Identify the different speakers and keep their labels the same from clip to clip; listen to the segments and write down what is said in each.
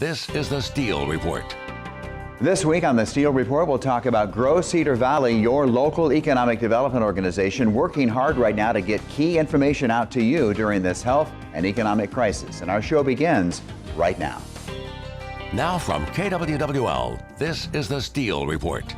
Speaker 1: This is the Steel Report.
Speaker 2: This week on the Steel Report, we'll talk about Grow Cedar Valley, your local economic development organization, working hard right now to get key information out to you during this health and economic crisis. And our show begins right now.
Speaker 1: Now from KWWL, this is the Steel Report.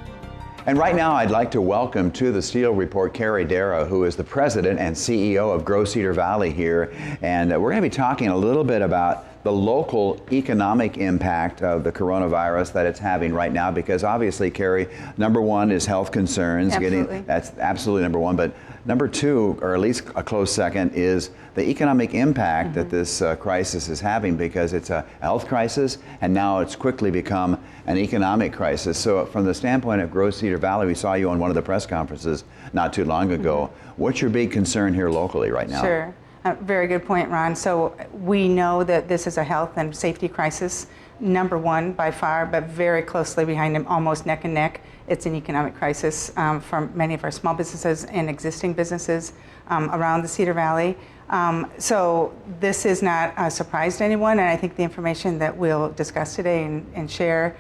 Speaker 2: And right now, I'd like to welcome to the Steel Report Carrie Dara, who is the president and CEO of Grow Cedar Valley here. And we're going to be talking a little bit about the local economic impact of the coronavirus that it's having right now, because obviously, Carrie, number one is health concerns.
Speaker 3: Absolutely.
Speaker 2: That's absolutely number one. But number two, or at least a close second, is the economic impact that this crisis is having, because it's a health crisis and now it's quickly become an economic crisis. So from the standpoint of Grow Cedar Valley, we saw you on one of the press conferences not too long ago. What's your big concern here locally right now?
Speaker 3: Sure. Very good point, Ron. So we know that this is a health and safety crisis, number one by far, but very closely behind them, almost neck and neck. It's an economic crisis for many of our small businesses and existing businesses around the Cedar Valley. So this is not a surprise to anyone, and I think the information that we'll discuss today and share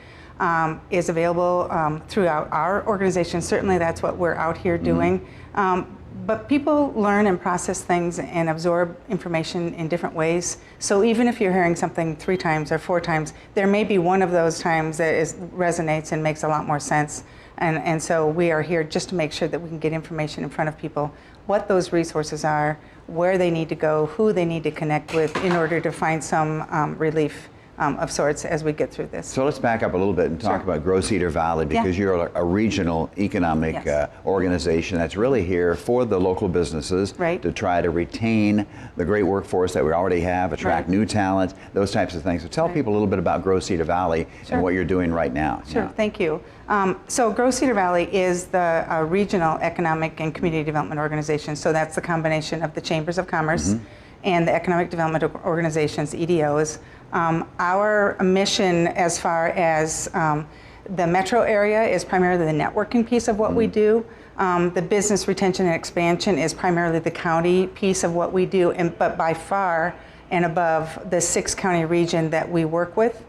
Speaker 3: is available throughout our organization. Certainly that's what we're out here doing. But people learn and process things and absorb information in different ways. So even if you're hearing something 3 times or 4 times, there may be one of those times that resonates and makes a lot more sense. And so we are here just to make sure that we can get information in front of people, what those resources are, where they need to go, who they need to connect with in order to find some relief of sorts as we get through this.
Speaker 2: So let's back up a little bit and talk about Grow Cedar Valley, because you're a regional economic organization that's really here for the local businesses to try to retain the great workforce that we already have, attract new talent, those types of things. So tell people a little bit about Grow Cedar Valley and what you're doing right now.
Speaker 3: Sure, thank you. So Grow Cedar Valley is the regional economic and community development organization. So that's the combination of the Chambers of Commerce and the Economic Development Organizations, EDOs. Our mission as far as the metro area is primarily the networking piece of what we do. The business retention and expansion is primarily the county piece of what we do, but by far and above the 6-county region that we work with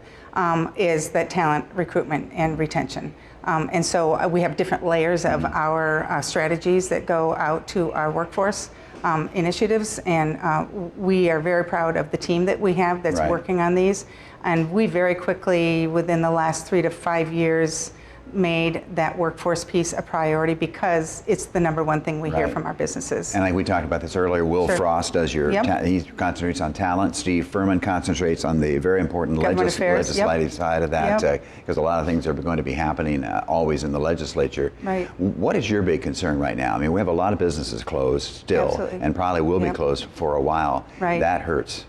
Speaker 3: is that talent recruitment and retention. And so we have different layers of our strategies that go out to our workforce initiatives, and we are very proud of the team that we have that's working on these. And we very quickly, within the last 3 to 5 years, made that workforce piece a priority, because it's the number one thing we hear from our businesses.
Speaker 2: And like we talked about this earlier, Will Frost does your, he concentrates on talent. Steve Furman concentrates on the very important legislative side of that, because a lot of things are going to be happening always in the legislature. What is your big concern right now? I mean, we have a lot of businesses closed still, and probably will be closed for a while. That hurts.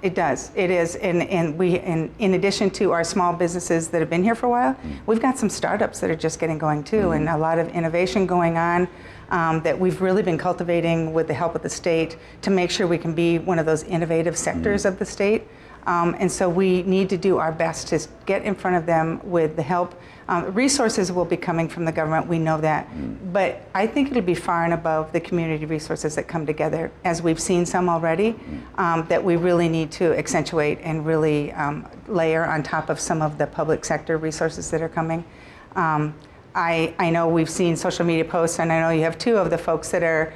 Speaker 3: It does. It is. And we, in addition to our small businesses that have been here for a while, we've got some startups that are just getting going too, and a lot of innovation going on that we've really been cultivating with the help of the state to make sure we can be one of those innovative sectors of the state. And so we need to do our best to get in front of them with the help. Resources will be coming from the government, we know that. But I think it'll be far and above the community resources that come together, as we've seen some already, that we really need to accentuate and really layer on top of some of the public sector resources that are coming. I know we've seen social media posts, and I know you have 2 of the folks that are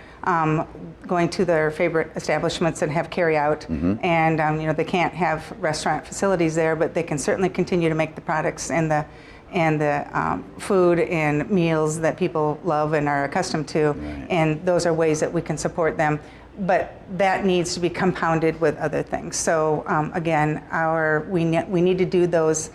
Speaker 3: going to their favorite establishments and have carry out, and you know, they can't have restaurant facilities there, but they can certainly continue to make the products and the food and meals that people love and are accustomed to, and those are ways that we can support them. But that needs to be compounded with other things. So again, we need to do those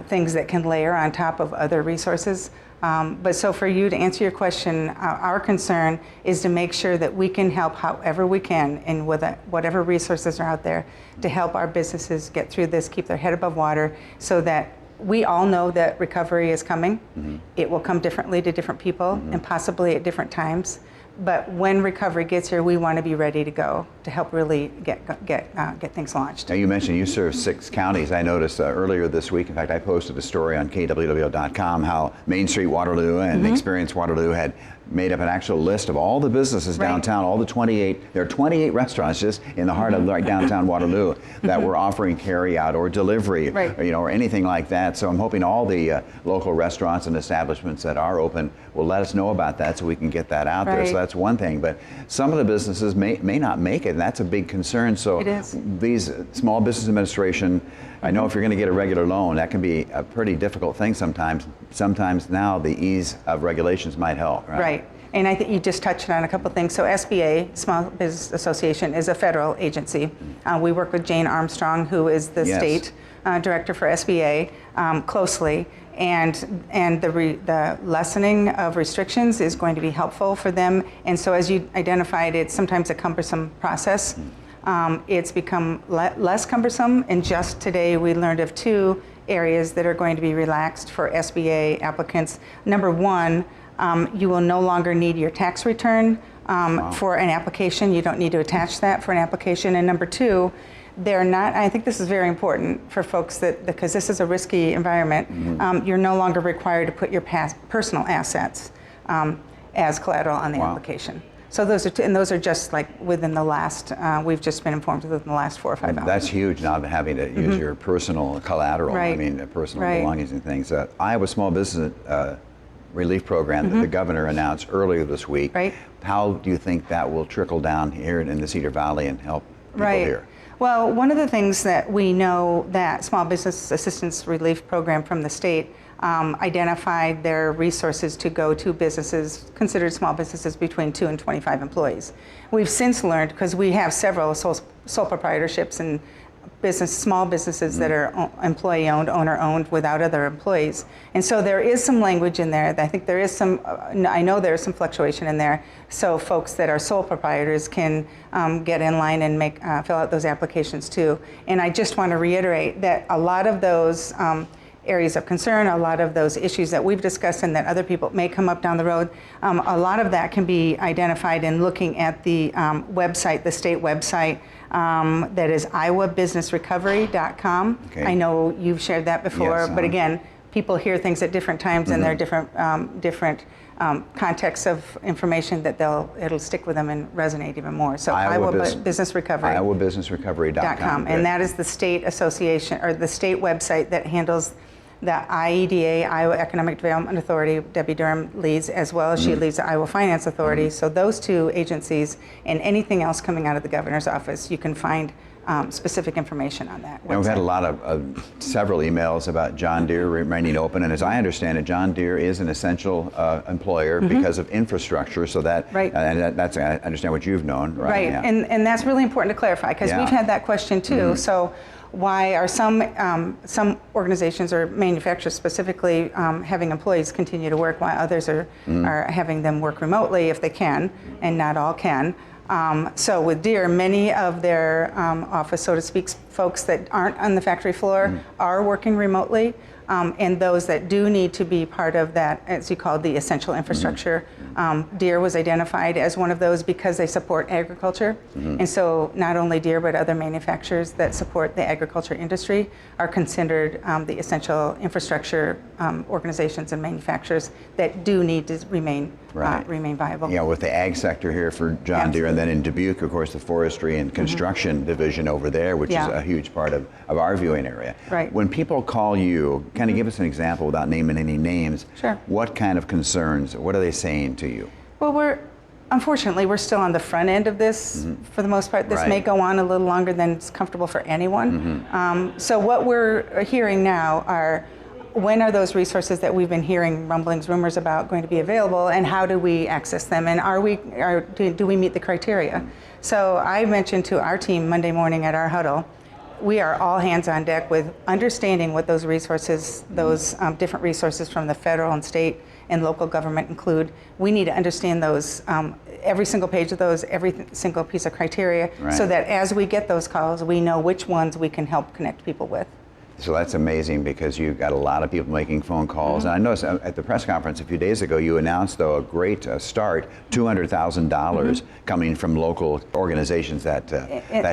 Speaker 3: things that can layer on top of other resources. But so for you to answer your question, our concern is to make sure that we can help however we can, and with whatever resources are out there, to help our businesses get through this, keep their head above water, so that we all know that recovery is coming. It will come differently to different people and possibly at different times. But when recovery gets here, we want to be ready to go to help really get things launched.
Speaker 2: Now you mentioned you serve 6 counties. I noticed earlier this week, in fact, I posted a story on kww.com how Main Street Waterloo and Experience Waterloo had made up an actual list of all the businesses downtown, all the 28, there are 28 restaurants just in the heart of like downtown Waterloo that were offering carry out or delivery, or, you know, or anything like that. So I'm hoping all the local restaurants and establishments that are open will let us know about that so we can get that out there. So that's one thing, but some of the businesses may not make it, and that's a big concern. So these Small Business Administration, I know if you're going to get a regular loan, that can be a pretty difficult thing sometimes. Sometimes now the ease of regulations might help, right?
Speaker 3: Right. And I think you just touched on a couple things. So SBA, Small Business Association, is a federal agency. We work with Jane Armstrong, who is the state director for SBA, closely. And the lessening of restrictions is going to be helpful for them. And so as you identified, it's sometimes a cumbersome process. It's become less cumbersome, and just today we learned of 2 areas that are going to be relaxed for SBA applicants. Number 1, you will no longer need your tax return for an application. You don't need to attach that for an application. And number 2, they're not, I think this is very important for folks because this is a risky environment, you're no longer required to put your personal assets as collateral on the application. So those are and those are just like within the last, we've just been informed within the last 4 or 5 hours.
Speaker 2: That's huge, not having to use your personal collateral, I mean, personal belongings and things. Iowa Small Business Relief Program that the governor announced earlier this week. How do you think that will trickle down here in the Cedar Valley and help people here?
Speaker 3: Well, one of the things that we know that Small Business Assistance Relief Program from the state identified their resources to go to businesses considered small businesses between 2 and 25 employees. We've since learned, because we have several sole proprietorships and small businesses that are employee-owned, owner-owned, without other employees. And so there is some language in there. I think there is some, I know there is some fluctuation in there, so folks that are sole proprietors can get in line and fill out those applications too. And I just want to reiterate that a lot of those areas of concern, a lot of those issues that we've discussed and that other people may come up down the road, a lot of that can be identified in looking at the website, the state website, that is iowabusinessrecovery.com. I know you've shared that before, but again, people hear things at different times and there are different contexts of information that it'll stick with them and resonate even more. So iowabusinessrecovery.com. And that is the state association, or the state website that handles the IEDA, Iowa Economic Development Authority. Debbie Durham leads, as well as she leads the Iowa Finance Authority. So those 2 agencies and anything else coming out of the governor's office, you can find specific information on that website.
Speaker 2: And we've had a lot of several emails about John Deere remaining open, and as I understand it, John Deere is an essential employer because of infrastructure. So that, and that's, I understand what you've known,
Speaker 3: and that's really important to clarify, because we've had that question too. So why are some organizations or manufacturers specifically having employees continue to work while others are having them work remotely if they can, and not all can? So with Deere, many of their office, so to speak, folks that aren't on the factory floor are working remotely, and those that do need to be part of that, as you call the essential infrastructure. Deere was identified as one of those because they support agriculture. And so not only Deere, but other manufacturers that support the agriculture industry are considered the essential infrastructure organizations and manufacturers that do need to remain viable.
Speaker 2: Yeah, with the ag sector here for John Deere, and then in Dubuque, of course, the forestry and construction division over there, which is a huge part of our viewing area. When people call you, kind of give us an example without naming any names. What kind of concerns, what are they saying to you?
Speaker 3: Well, unfortunately, we're still on the front end of this for the most part. This may go on a little longer than it's comfortable for anyone. So what we're hearing now are, when are those resources that we've been hearing rumblings, rumors about going to be available, and how do we access them, and do we meet the criteria? So I mentioned to our team Monday morning at our huddle, we are all hands on deck with understanding what those resources, those different resources from the federal and state and local government include. We need to understand those, every single page of those, every single piece of criteria, so that as we get those calls, we know which ones we can help connect people with.
Speaker 2: So that's amazing because you've got a lot of people making phone calls. And I noticed at the press conference a few days ago, you announced, though, a great start, $200,000 coming from local organizations that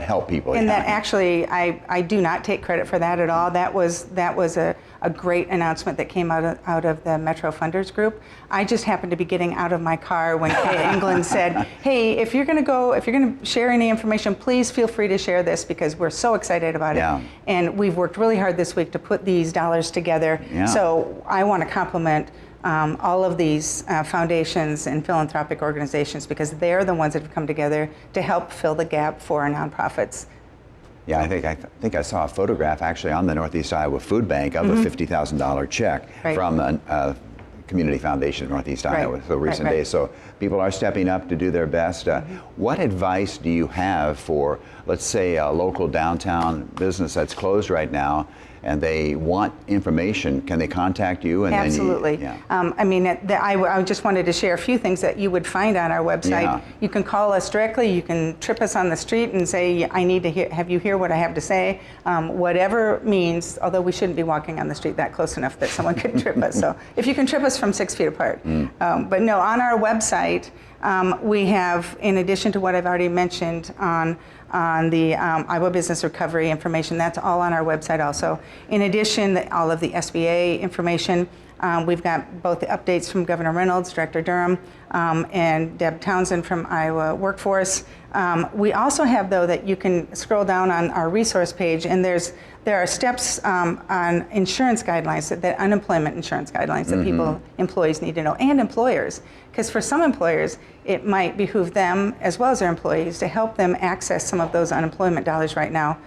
Speaker 2: help people.
Speaker 3: And that actually, I do not take credit for that at all. That was a great announcement that came out of the Metro Funders Group. I just happened to be getting out of my car when Kay England said, hey, if you're going to share any information, please feel free to share this because we're so excited about it. And we've worked really hard this week to put these dollars together. So I want to compliment all of these foundations and philanthropic organizations because they're the ones that have come together to help fill the gap for our nonprofits.
Speaker 2: Yeah, I think I saw a photograph actually on the Northeast Iowa Food Bank of a $50,000 check from a community foundation in Northeast Iowa, so recent days. So people are stepping up to do their best. What advice do you have for, let's say, a local downtown business that's closed right now and they want information? Can they contact you? And
Speaker 3: Absolutely.
Speaker 2: Then you,
Speaker 3: I mean, I just wanted to share a few things that you would find on our website. You can call us directly. You can trip us on the street and say, I need to have you hear what I have to say. Whatever means, although we shouldn't be walking on the street that close enough that someone could trip us. So if you can trip us from 6 feet apart. But no, on our website, we have, in addition to what I've already mentioned on the Iowa Business Recovery information, that's all on our website also. In addition, all of the SBA information, we've got both the updates from Governor Reynolds, Director Durham, and Deb Townsend from Iowa Workforce. We also have, though, that you can scroll down on our resource page, and there are steps on insurance guidelines, that unemployment insurance guidelines that employees need to know, and employers. Because for some employers, it might behoove them, as well as their employees, to help them access some of those unemployment dollars right now,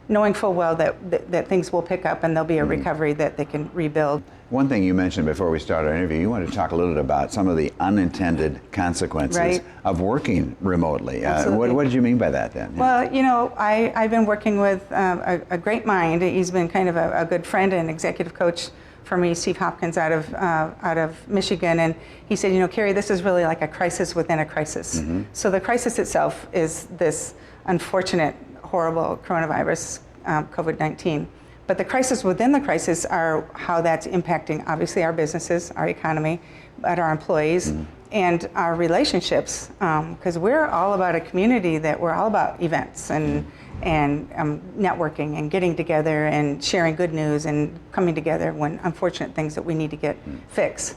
Speaker 3: knowing full well that things will pick up and there'll be a recovery that they can rebuild.
Speaker 2: One thing you mentioned before we started our interview, you wanted to talk a little bit about some of the unintended consequences of working remotely. What did you mean by that then?
Speaker 3: Well, you know, I've been working with a great mind. He's been kind of a good friend and executive coach for me, Steve Hopkins out of Michigan, and he said, you know, Carrie, this is really like a crisis within a crisis. So the crisis itself is this unfortunate, horrible coronavirus, COVID-19. But the crisis within the crisis are how that's impacting, obviously, our businesses, our economy, but our employees, and our relationships. Because we're all about a community that we're all about events and networking and getting together and sharing good news and coming together when unfortunate things that we need to get fixed.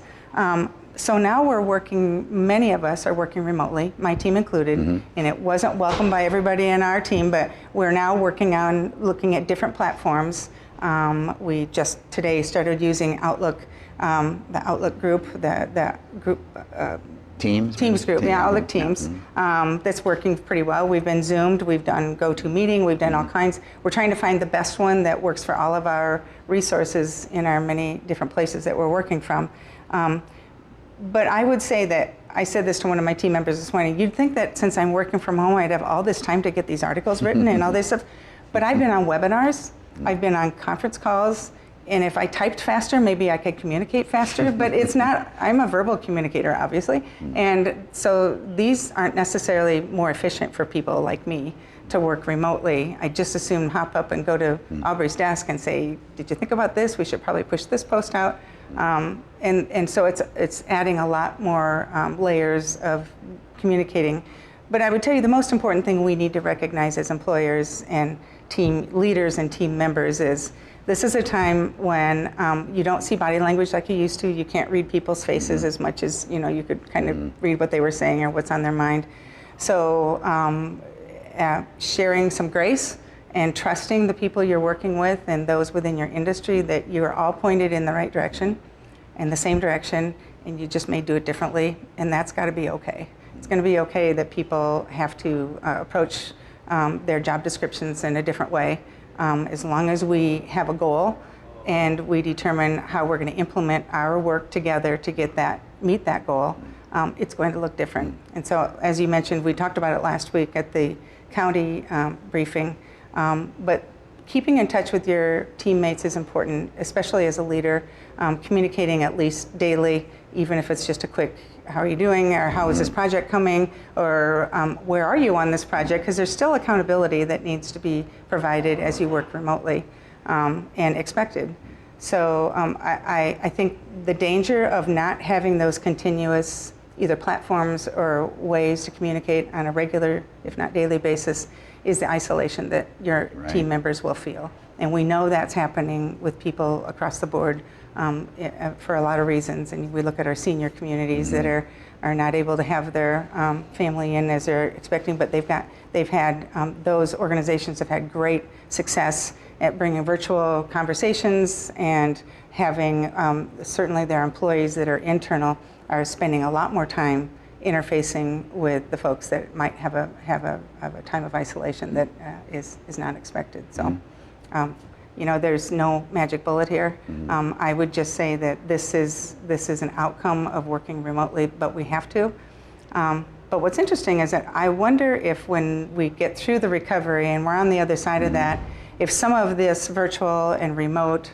Speaker 3: So now we're working, many of us are working remotely, my team included, and it wasn't welcomed by everybody in our team, but we're now working on looking at different platforms. We just today started using Outlook, the Outlook group, that group, Teams group, Outlook Teams, that's working pretty well. We've been Zoomed, we've done GoToMeeting, we've done all kinds. We're trying to find the best one that works for all of our resources in our many different places that we're working from. But I would say that, I said this to one of my team members this morning, you'd think that since I'm working from home, I'd have all this time to get these articles written and all this stuff. But I've been on webinars, I've been on conference calls, and if I typed faster, maybe I could communicate faster, but it's not, I'm a verbal communicator, obviously. And so these aren't necessarily more efficient for people like me to work remotely. I just as soon hop up and go to Aubrey's desk and say, did you think about this? We should probably push this post out. And so it's adding a lot more layers of communicating. But I would tell you the most important thing we need to recognize as employers and team leaders and team members is this is a time when you don't see body language like you used to. You can't read people's faces as much as you could kind of read what they were saying or what's on their mind. So sharing some grace and trusting the people you're working with and those within your industry that you're all pointed in the right direction, in the same direction, and you just may do it differently, and that's got to be okay. It's going to be okay that people have to approach their job descriptions in a different way, as long as we have a goal and we determine how we're going to implement our work together to meet that goal. It's going to look different. And so, as you mentioned, we talked about it last week at the county briefing. But keeping in touch with your teammates is important, especially as a leader. Communicating at least daily, even if it's just a quick, how are you doing, or how is this project coming, or where are you on this project? Because there's still accountability that needs to be provided as you work remotely. and expected. So I think the danger of not having those continuous either platforms or ways to communicate on a regular, if not daily basis, is the isolation that your team members will feel. And we know that's happening with people across the board for a lot of reasons. And we look at our senior communities that are not able to have their family in as they're expecting, but they've had those organizations have had great success at bringing virtual conversations and having certainly their employees that are internal are spending a lot more time interfacing with the folks that might have a time of isolation that is not expected. So, you know, there's no magic bullet here. I would just say that this is an outcome of working remotely, but we have to. But what's interesting is that I wonder if when we get through the recovery and we're on the other side of that, if some of this virtual and remote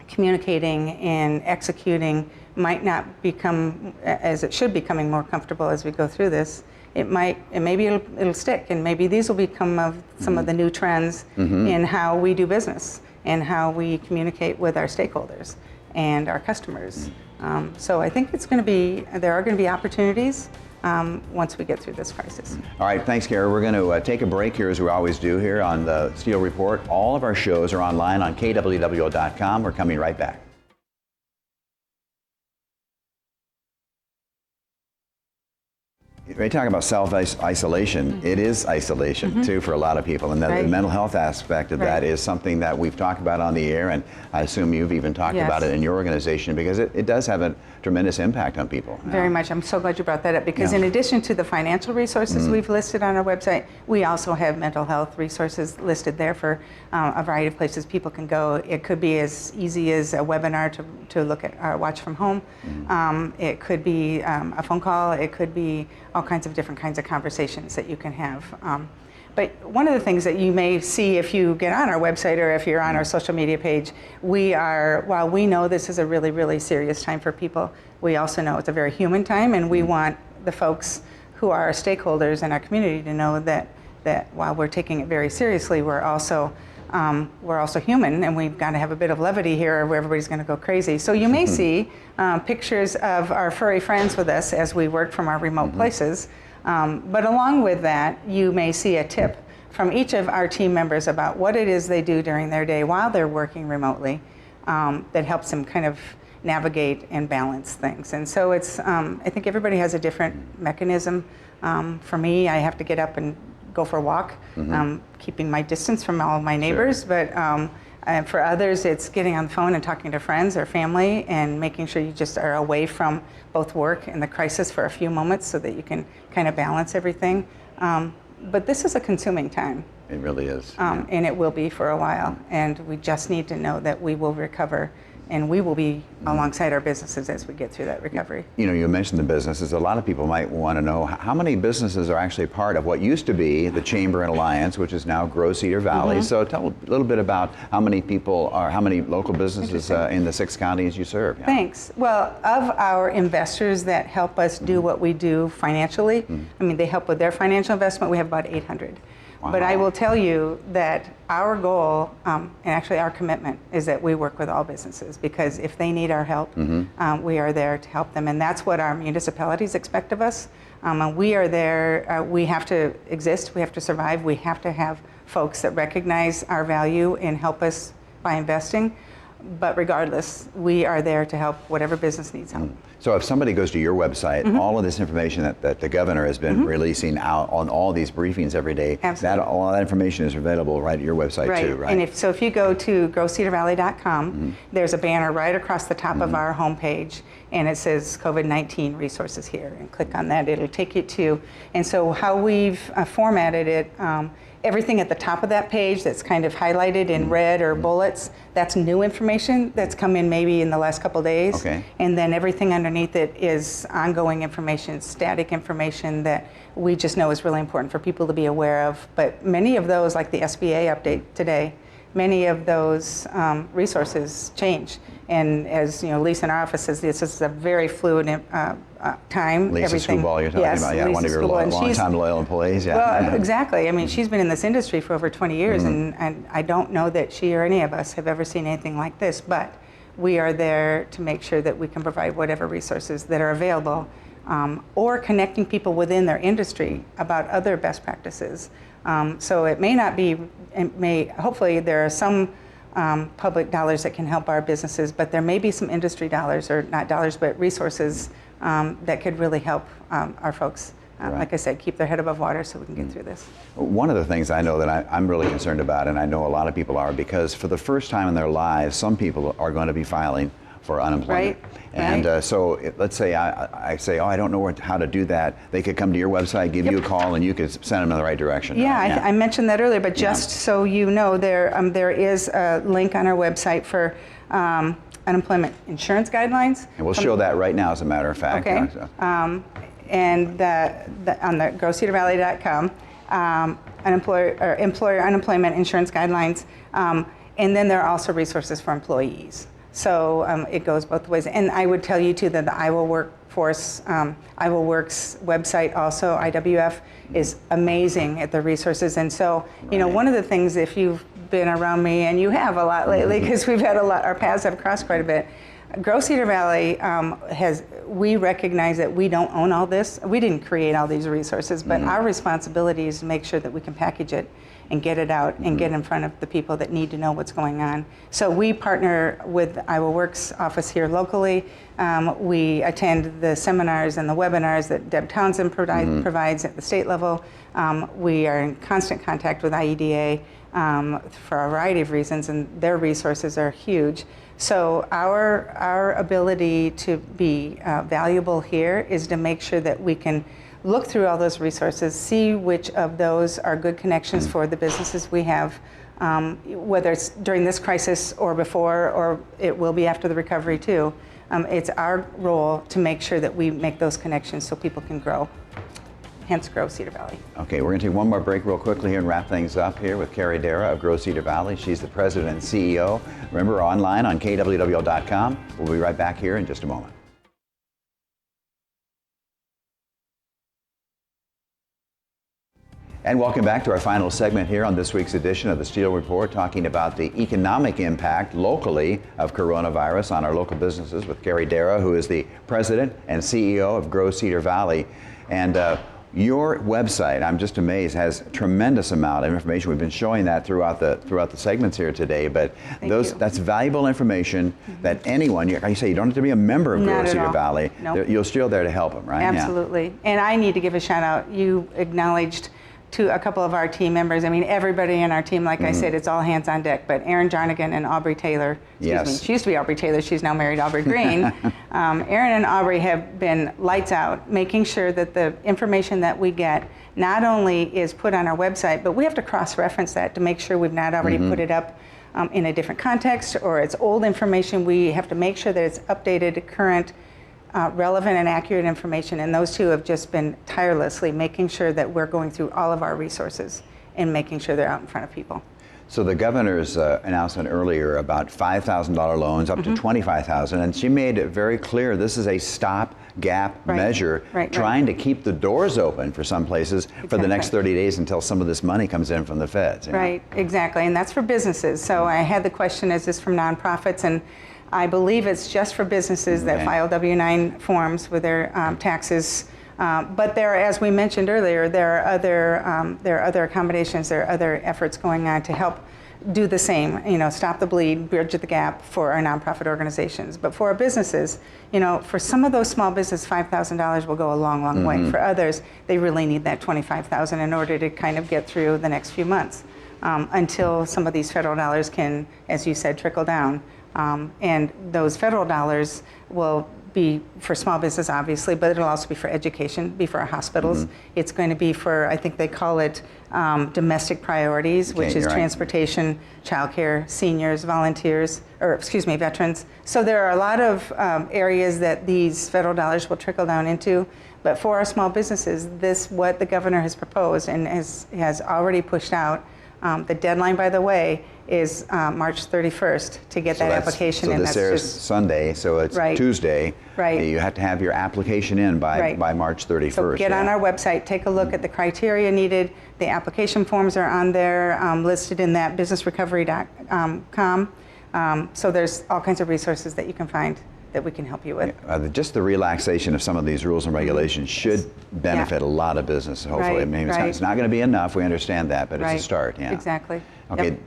Speaker 3: communicating and executing might not become, as it should, becoming more comfortable as we go through this, it might, and maybe it'll stick, and maybe these will become some of the new trends in how we do business and how we communicate with our stakeholders and our customers. So I think there are going to be opportunities once we get through this crisis.
Speaker 2: All right, thanks, Kara. We're going to take a break here, as we always do here on the Steel Report. All of our shows are online on kwwo.com. We're coming right back. We're talking about self-isolation. It is isolation, too, for a lot of people. And the mental health aspect of that is something that we've talked about on the air, and I assume you've even talked about it in your organization, because it does have a tremendous impact on people.
Speaker 3: Very much. I'm so glad you brought that up, because in addition to the financial resources we've listed on our website, we also have mental health resources listed there for a variety of places people can go. It could be as easy as a webinar to look at watch from home. It could be a phone call. It could be all kinds of different kinds of conversations that you can have. But one of the things that you may see if you get on our website or if you're on our social media page, while we know this is a really, really serious time for people, we also know it's a very human time, and we want the folks who are our stakeholders in our community to know that while we're taking it very seriously, we're also human, and we've got to have a bit of levity here where everybody's going to go crazy. So you may see pictures of our furry friends with us as we work from our remote places. But along with that, you may see a tip from each of our team members about what it is they do during their day while they're working remotely that helps them kind of navigate and balance things. And so it's, I think everybody has a different mechanism. For me, I have to get up and go for a walk, keeping my distance from all of my neighbors. But for others, it's getting on the phone and talking to friends or family and making sure you just are away from both work and the crisis for a few moments so that you can kind of balance everything. But this is a consuming time.
Speaker 2: It really is.
Speaker 3: And it will be for a while. And we just need to know that we will recover, and we will be alongside our businesses as we get through that recovery. You
Speaker 2: know, you mentioned the businesses. A lot of people might want to know how many businesses are actually part of what used to be the Chamber and Alliance, which is now Grow Cedar Valley. So tell a little bit about how many local businesses in the 6 counties you serve.
Speaker 3: Thanks. Well, of our investors that help us do what we do financially, I mean, they help with their financial investment, we have about 800. Wow. But I will tell you that our goal, and actually our commitment, is that we work with all businesses, because if they need our help, we are there to help them. And that's what our municipalities expect of us. And we are there, we have to exist, we have to survive, we have to have folks that recognize our value and help us by investing. But regardless, we are there to help whatever business needs help.
Speaker 2: So if somebody goes to your website, all of this information that the governor has been releasing out on all these briefings every day, all that information is available right at your website too, right?
Speaker 3: And if you go to growcedarvalley.com, there's a banner right across the top of our homepage, and it says COVID-19 resources here, and click on that, it'll take you to, and so how we've formatted it, everything at the top of that page that's kind of highlighted in red or bullets, that's new information that's come in maybe in the last couple days. Okay. And then everything underneath it is ongoing information, static information that we just know is really important for people to be aware of. But many of those, like the SBA update today, many of those resources change. And as you know, Lisa in our office says, this is a very fluid time.
Speaker 2: Lisa Scuball, you're talking about, yeah, one of your long-time loyal employees. Yeah.
Speaker 3: Well, exactly. I mean, she's been in this industry for over 20 years, and I don't know that she or any of us have ever seen anything like this, but we are there to make sure that we can provide whatever resources that are available, or connecting people within their industry about other best practices. So it may not be, hopefully there are some public dollars that can help our businesses, but there may be some industry dollars, or not dollars, but resources that could really help our folks, like I said, keep their head above water so we can get through this.
Speaker 2: One of the things I know that I'm really concerned about, and I know a lot of people are, because for the first time in their lives, some people are going to be filing for unemployment.
Speaker 3: Right.
Speaker 2: And so let's say I say, oh, I don't know how to do that. They could come to your website, give you a call, and you could send them in the right direction.
Speaker 3: Yeah, I mentioned that earlier, but just so you know, there is a link on our website for unemployment insurance guidelines.
Speaker 2: And we'll show that right now, as a matter of fact.
Speaker 3: Okay. And on the growcedarvalley.com, employer unemployment insurance guidelines, and then there are also resources for employees. So it goes both ways. And I would tell you too that the Iowa Workforce, Iowa Works website also, IWF, is amazing at the resources. And so, you know, one of the things, if you've been around me, and you have a lot lately, because we've had a lot, our paths have crossed quite a bit. Grow Cedar Valley we recognize that we don't own all this. We didn't create all these resources, but our responsibility is to make sure that we can package it and get it out and get in front of the people that need to know what's going on. So we partner with the Iowa Works office here locally. We attend the seminars and the webinars that Deb Townsend provides at the state level. We are in constant contact with IEDA for a variety of reasons, and their resources are huge. So our ability to be valuable here is to make sure that we can look through all those resources, see which of those are good connections for the businesses we have, whether it's during this crisis or before, or it will be after the recovery too. It's our role to make sure that we make those connections so people can grow. Hence Grow Cedar Valley.
Speaker 2: Okay, we're going to take one more break real quickly here and wrap things up here with Carrie Dara of Grow Cedar Valley. She's the president and CEO. Remember, online on kwwl.com. We'll be right back here in just a moment. And welcome back to our final segment here on this week's edition of the Steele Report, talking about the economic impact locally of coronavirus on our local businesses with Carrie Dara, who is the president and CEO of Grow Cedar Valley. And your website, I'm just amazed, has a tremendous amount of information. We've been showing that throughout the segments here today, but that's valuable information that anyone, like you say, you don't have to be a member of Grow Cedar Valley.
Speaker 3: Nope.
Speaker 2: You're still there to help them, right?
Speaker 3: Absolutely. Yeah. And I need to give a shout out. You acknowledged to a couple of our team members. I mean, everybody in our team, like I said, it's all hands on deck, but Erin Jarnigan and Aubrey Taylor, excuse me, she used to be Aubrey Taylor, she's now married Aubrey Green. Erin and Aubrey have been lights out, making sure that the information that we get not only is put on our website, but we have to cross-reference that to make sure we've not already put it up in a different context, or it's old information. We have to make sure that it's updated, current, relevant and accurate information, and those two have just been tirelessly making sure that we're going through all of our resources and making sure they're out in front of people.
Speaker 2: So the governor's announcement earlier about $5,000 loans up to $25,000, and she made it very clear this is a stop-gap measure, trying to keep the doors open for some places for the next 30 days until some of this money comes in from the feds.
Speaker 3: Right, exactly, and that's for businesses. So I had the question, is this from nonprofits? And I believe it's just for businesses that file W-9 forms with their taxes. But there, as we mentioned earlier, there are other accommodations, there are other efforts going on to help do the same, you know, stop the bleed, bridge the gap for our nonprofit organizations. But for our businesses, you know, for some of those small businesses, $5,000 will go a long, long way. For others, they really need that $25,000 in order to kind of get through the next few months until some of these federal dollars can, as you said, trickle down. And those federal dollars will be for small business, obviously, but it'll also be for education, be for our hospitals. It's going to be for, I think they call it domestic priorities, which is transportation, childcare, seniors, volunteers, or excuse me, veterans. So there are a lot of areas that these federal dollars will trickle down into. But for our small businesses, what the governor has proposed and has already pushed out The deadline, by the way, is March 31st to get that application in.
Speaker 2: So this airs Sunday, so it's Tuesday.
Speaker 3: Right.
Speaker 2: You have to have your application in by March 31st.
Speaker 3: So get on our website, take a look at the criteria needed. The application forms are on there, listed in that businessrecovery.com. So there's all kinds of resources that you can find that we can help you with.
Speaker 2: Just the relaxation of some of these rules and regulations should benefit a lot of business, hopefully. Maybe it's not going to be enough, we understand that, but it's a start. Yeah.
Speaker 3: Exactly.
Speaker 2: Okay,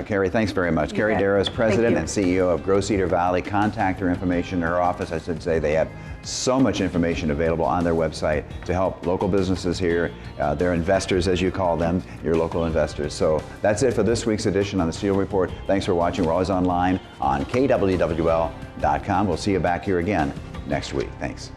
Speaker 2: Carrie, thanks very much. Carrie Darrow is President and CEO of Grow Cedar Valley. Contact her information, her office, I should say. They have so much information available on their website to help local businesses here, their investors, as you call them, your local investors. So that's it for this week's edition on the Steel Report. Thanks for watching. We're always online on kwwl.com. We'll see you back here again next week. Thanks.